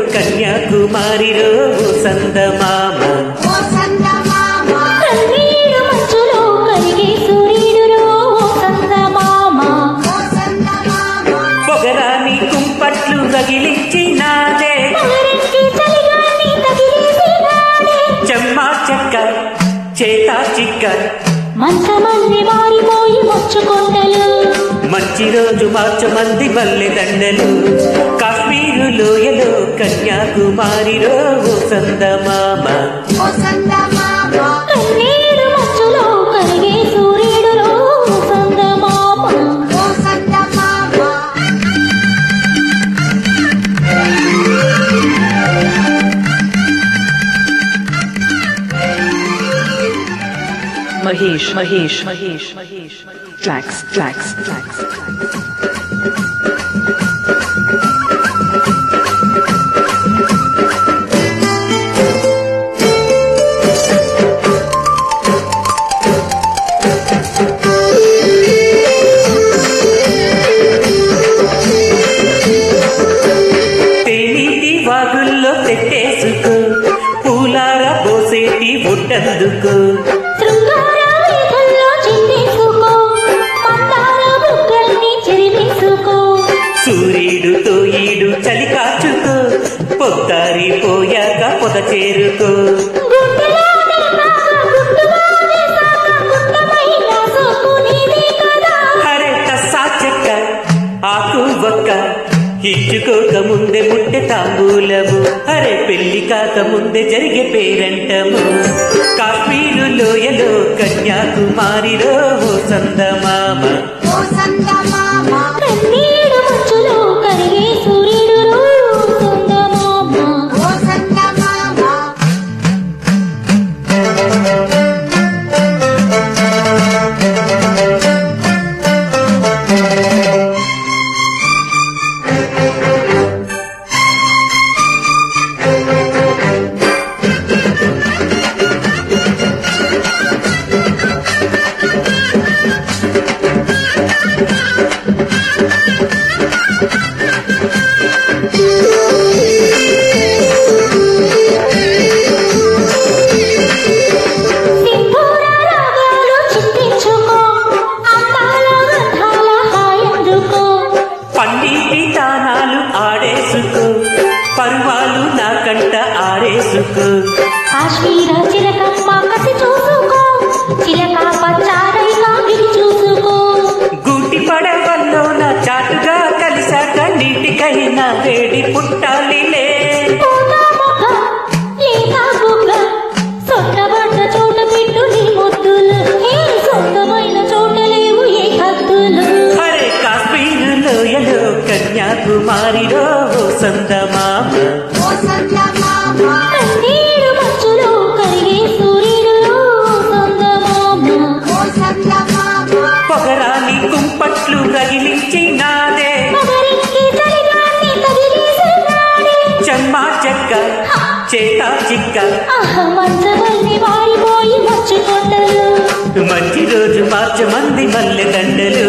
కన్యాకుమారిలో సందమామ కన్నీరు మంచులో కరిగే సూర్యుడులో సందమామ పొగరాని కుంపట్లు తగిలించినాదే చెమ్మా చెక్క చేతా చిక్క మంచమంది మారిపోయి మచ్చుకొండలు మంచి రోజు మార్చమంది మల్లె దండలు కాశ్మీరు లోయలో కన్యాకుమారిలో సందమామ కన్నీరు మంచులో కరిగే సూర్యుడులో సందమామ Mahesh. Tracks. తేనీటి వాగుల్లో పెట్టేసుకో పూలార పోసేటి ఒడ్డందుకో సూర్యుడుతో ఈడు చలి కాచుకో పొద్దారి పోయాక పొద చేరుకో హరే తస్సా చెక్క ఆకు ఒక్క ఇచ్చుకోక ముందే ముట్టె తాంబూలము హరే పెళ్లి కాక ముందే జరిగే పేరంటము కాశ్మీరు లోయలో కన్యాకుమారిలో సందమామ కన్నీరు మంచులో కరిగే సూర్యుడులో సందమామ పరువాలు నా కంట ఆరేసుకో కాశ్మీర చిలకమ్మ కసి చూసుకో చిలక పచ్చారైగా విడి చూసుకో గూటి పడవల్లో నా చాటుగా కలిసాక నీటికైనా వేడి పుట్టాలిలే సొట్టబడ్డ చోట పెట్టు నీ ముద్దులు సొంతమైన చోట లేవు ఏ హద్దులు హరే కాశ్మీరు లోయలో కన్యాకుమారిలో సందమామ కన్నీరు మంచులో కరిగే సూర్యుడులో సందమామ పొగరాని కుంపట్లు రగిలించినాదే చెమ్మా చెక్క చేతా చిక్క మంచమల్లి మారిపోయి మచ్చుకొండలు మంచి రోజు మార్చమంది మల్లె దండలు